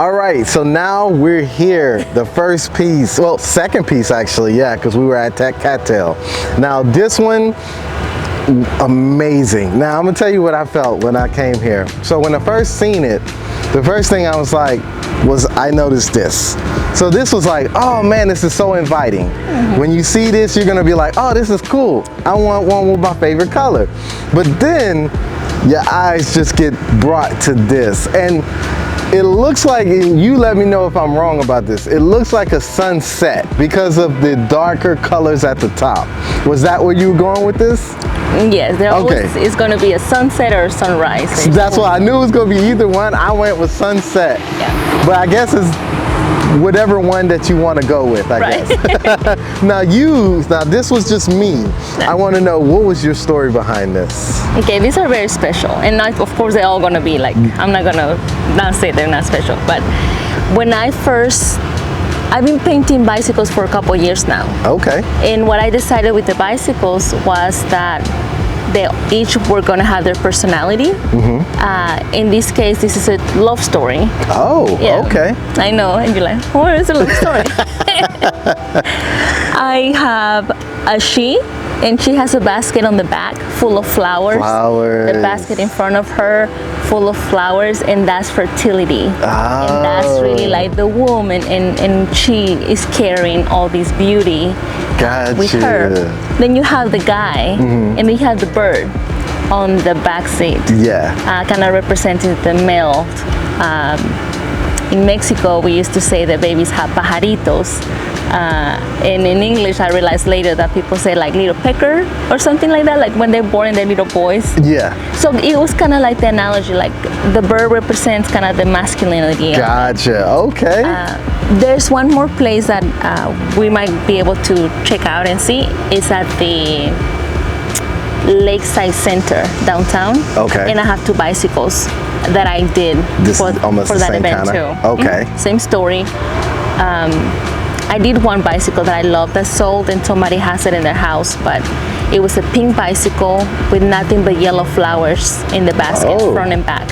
All right, so now we're here. The first piece, well, second piece actually, yeah, because we were at Tech Cattail. Now this one, amazing. Now I'm gonna tell you what I felt when I came here. So when I first seen it, the first thing I was like, I noticed this. So this was like, oh man, this is so inviting. When you see this, you're gonna be like, oh, this is cool. I want one with my favorite color. But then your eyes just get brought to this. And it looks like, and you let me know if I'm wrong about this, it looks like a sunset because of the darker colors at the top. Was that where you were going with this? Yes, there always is going to be a sunset or a sunrise. That's why I knew it was going to be either one. I went with sunset. Yeah. But I guess it's whatever one that you want to go with, I guess. Now this was just me. I want to know, what was your story behind this? Okay, these are very special. And not, of course, they're all going to be like, I'm not going to not say they're not special. But when I've been painting bicycles for a couple years now. Okay. And what I decided with the bicycles was that they each were going to have their personality. In this case, this is a love story. Oh, yeah. Okay. I know, and you're like, what is a love story? I have a she, and she has a basket on the back full of flowers. The basket in front of her full of flowers, and that's fertility. And that's really like the woman, and she is carrying all this beauty with her. Then you have the guy, and then you have the bird on the back seat. Yeah. Kind of representing the male. In Mexico, we used to say that babies have pajaritos. And in English, I realized later that people say like little pecker or something like that, like when they're born and they're little boys. Yeah. So it was kind of like the analogy, like the bird represents kind of the masculinity. Gotcha. Okay. There's one more place that we might be able to check out and see. It's at the Lakeside Center downtown. Okay. And I have 2 bicycles that I did for that event too. Okay. Same story. I did one bicycle that I love that sold, and somebody has it in their house, but it was a pink bicycle with nothing but yellow flowers in the basket, front and back.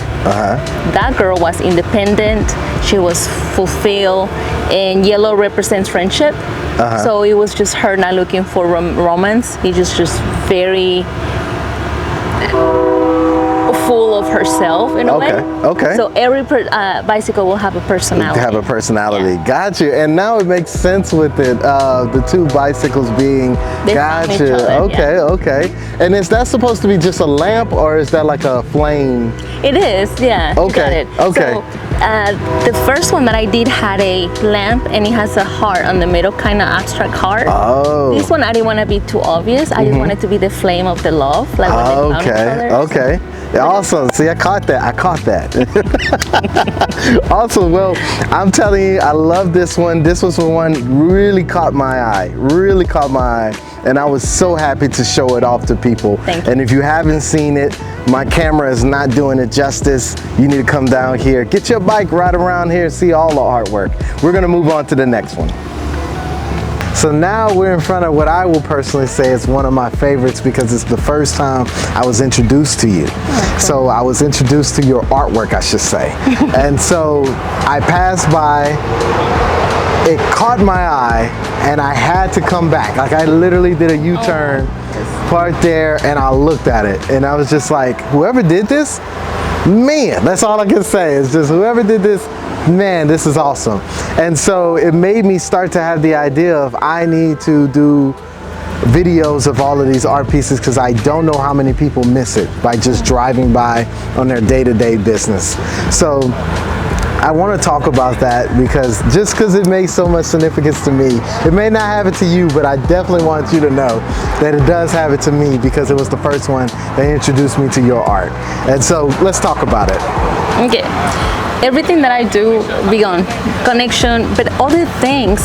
That girl was independent, she was fulfilled, and yellow represents friendship. So it was just her not looking for romance. He just very full of herself in a way. Okay. So every bicycle will have a personality. Yeah. Got you. And now it makes sense with it. The 2 bicycles being. Gotcha. Okay. Yeah. Okay. And is that supposed to be just a lamp, or is that like a flame? It is. Yeah. Okay. Okay. So, the first one that I did had a lamp, and it has a heart on the middle, kind of abstract heart. Oh. This one I didn't want to be too obvious. I just wanted to be the flame of the love, like when they found each other. Okay. Yeah, awesome. See, I caught that. Awesome. Well, I'm telling you, I love this one. This was the one really caught my eye. And I was so happy to show it off to people. Thank you. And if you haven't seen it, my camera is not doing it justice. You need to come down here, get your bike, ride around here, see all the artwork. We're gonna move on to the next one. So now we're in front of what I will personally say is one of my favorites, because it's the first time I was introduced to you. So I was introduced to your artwork, I should say. And so I passed by, it caught my eye, and I had to come back. Like I literally did a U-turn, parked there, and I looked at it, and I was just like, whoever did this, man, that's all I can say. Is just whoever did this, man, this is awesome. And so it made me start to have the idea of I need to do videos of all of these art pieces, because I don't know how many people miss it by just driving by on their day-to-day business. So I want to talk about that, because it makes so much significance to me. It may not have it to you, but I definitely want you to know that it does have it to me, because it was the first one that introduced me to your art. And so let's talk about it. Okay. Everything that I do beyond connection, but other things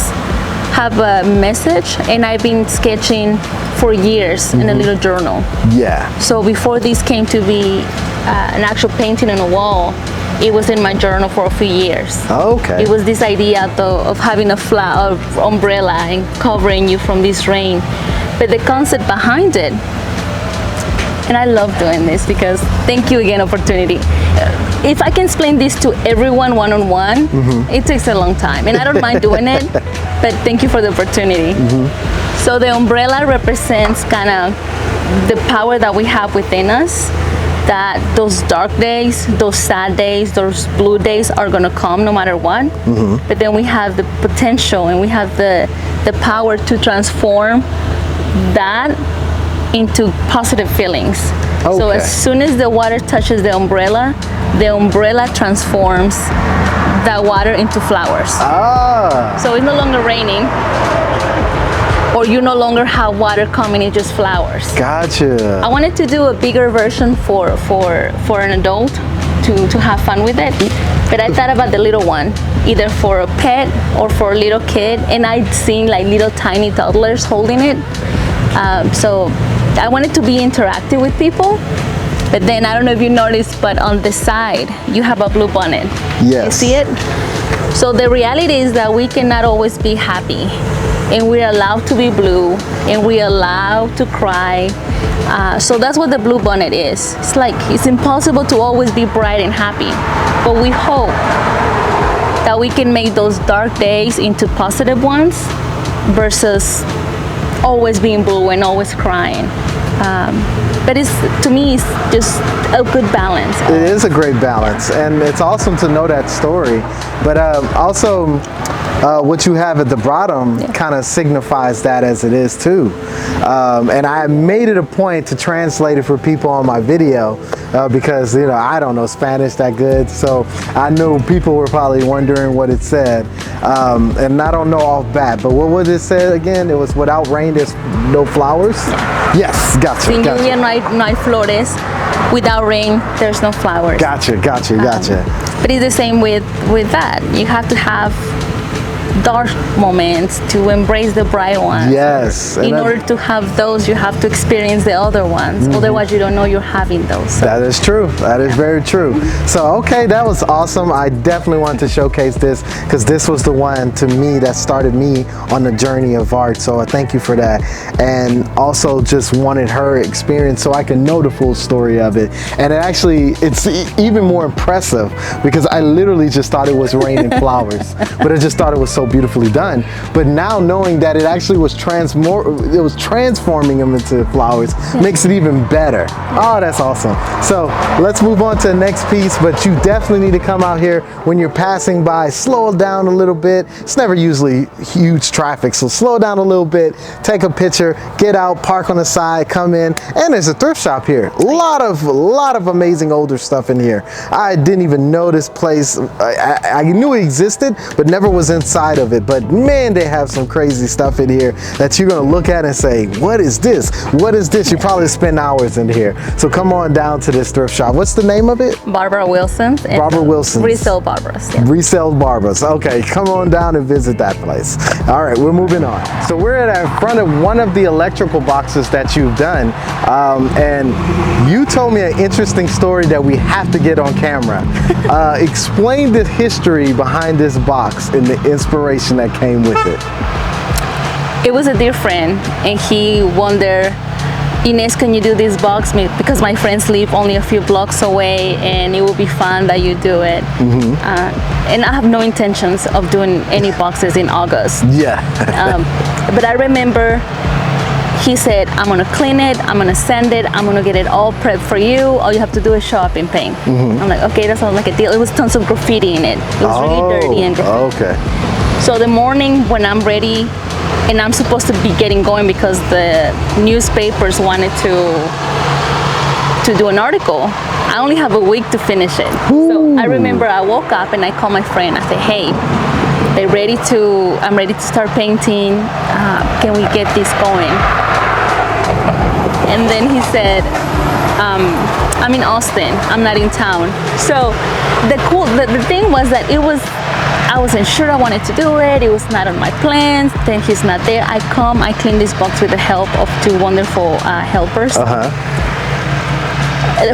have a message, and I've been sketching for years in a little journal. Yeah. So before this came to be an actual painting on a wall, it was in my journal for a few years. Okay. It was this idea though of having a flower umbrella and covering you from this rain. But the concept behind it, and I love doing this because, thank you again, opportunity. if I can explain this to everyone one-on-one, it takes a long time, and I don't mind doing it, but thank you for the opportunity. So the umbrella represents kind of the power that we have within us, that those dark days, those sad days, those blue days are gonna come no matter what. But then we have the potential and we have the power to transform that into positive feelings. So as soon as the water touches the umbrella transforms that water into flowers. So it's no longer raining, or you no longer have water coming in, just flowers. Gotcha. I wanted to do a bigger version for an adult to have fun with it, but I thought about the little one, either for a pet or for a little kid, and I'd seen like little tiny toddlers holding it. So I wanted to be interactive with people, but then I don't know if you noticed, but on the side you have a blue bonnet. Yes. You see it? So the reality is that we cannot always be happy, and we're allowed to be blue, and we're allowed to cry. So that's what the blue bonnet is. It's like, it's impossible to always be bright and happy, but we hope that we can make those dark days into positive ones versus always being blue and always crying. But to me, it's just a good balance. It is a great balance, and it's awesome to know that story. But also, what you have at the bottom kind of signifies that as it is too. And I made it a point to translate it for people on my video because, you know, I don't know Spanish that good, so I knew people were probably wondering what it said. And I don't know off bat, but what was it said again? It was, without rain, there's no flowers? Yes, gotcha. Sin lluvia no hay flores. Without rain, there's no flowers. Gotcha. But it's the same with that. You have to have dark moments to embrace the bright ones. Yes. In order to have those, you have to experience the other ones. Otherwise, you don't know you're having those. So. That is true. That is very true. So, okay, that was awesome. I definitely wanted to showcase this because this was the one, to me, that started me on the journey of art. So I thank you for that. And also just wanted her experience so I can know the full story of it. And it's even more impressive because I literally just thought it was raining flowers, but I just thought it was so beautifully done. But now knowing that it actually was transforming them into flowers makes it even better. Oh, that's awesome. So let's move on to the next piece, but you definitely need to come out here when you're passing by, slow it down a little bit. It's never usually huge traffic, so slow down a little bit, take a picture, get out, park on the side, come in, and there's a thrift shop here. A lot of amazing older stuff in here. I didn't even know this place. I knew it existed, but never was inside of it. But man, they have some crazy stuff in here that you're gonna look at and say, what is this? What is this? You probably spend hours in here. So come on down to this thrift shop. What's the name of it? Barbara Wilson's. Barbara Wilson's. Resale Barbara's. Yeah. Resale Barbara's. Okay, come on down and visit that place. All right, we're moving on. So we're at front of one of the electrical boxes that you've done. And you told me an interesting story that we have to get on camera. Explain the history behind this box and the inspiration that came with it. It was a dear friend, and he wondered, Ines, can you do this box? Because my friends live only a few blocks away, and it would be fun that you do it. And I have no intentions of doing any boxes in August. Yeah. But I remember he said, I'm gonna clean it, I'm gonna sand it, I'm gonna get it all prepped for you. All you have to do is show up and paint. I'm like, okay, that sounds like a deal. It was tons of graffiti in it. It was really dirty and graffiti. Okay. So the morning when I'm ready, and I'm supposed to be getting going because the newspapers wanted to do an article, I only have a week to finish it. Ooh. So I remember I woke up and I called my friend. I said, hey, I'm ready to start painting. Can we get this going? And then he said, I'm in Austin, I'm not in town. So the thing was that I wasn't sure I wanted to do it. It was not on my plans. Then he's not there. I clean this box with the help of two wonderful helpers.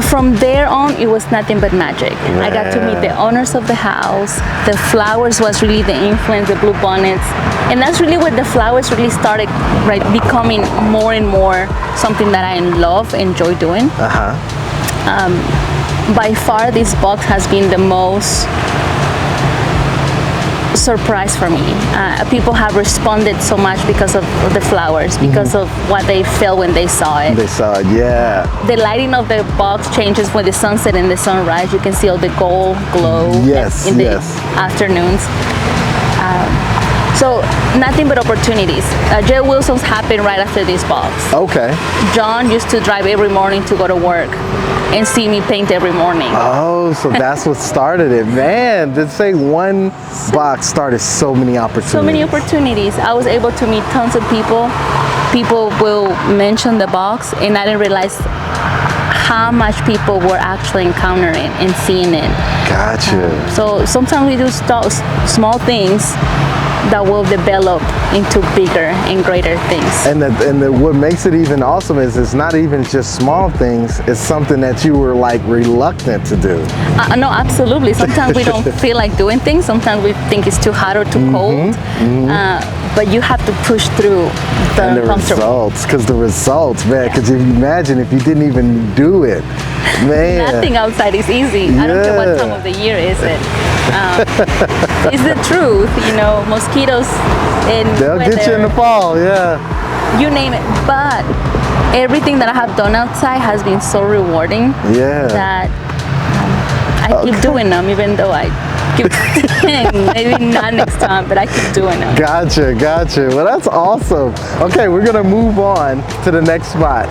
From there on, it was nothing but magic. Man. I got to meet the owners of the house. The flowers was really the influence, the blue bonnets. And that's really where the flowers really started becoming more and more something that I love, enjoy doing. by far this box has been the most surprise for me. People have responded so much because of the flowers, because of what they felt when they saw it. They saw it, yeah. The lighting of the box changes with the sunset and the sunrise. You can see all the gold glow Yes, in the yes. afternoons. So nothing but opportunities. Jay Wilson's happened right after this box. Okay. John used to drive every morning to go to work and see me paint every morning. Oh, so that's what started it. Man, to say one box started so many opportunities. So many opportunities. I was able to meet tons of people. People will mention the box, and I didn't realize how much people were actually encountering and seeing it. Gotcha. So sometimes we do small things that will develop into bigger and greater things. And what makes it even awesome is it's not even just small things, it's something that you were like reluctant to do. No, absolutely. Sometimes we don't feel like doing things. Sometimes we think it's too hot or too cold. But you have to push through And the results, because the results, man, because if you imagine if you didn't even do it, man. Nothing outside is easy. I don't care what time of the year is it. It's the truth, you know, mosquitoes and They'll get you in the fall, yeah. You name it. But everything that I have done outside has been so rewarding that I keep doing them, even though I keep maybe not next time, but I keep doing them. Gotcha. Well, that's awesome. Okay, we're gonna move on to the next spot.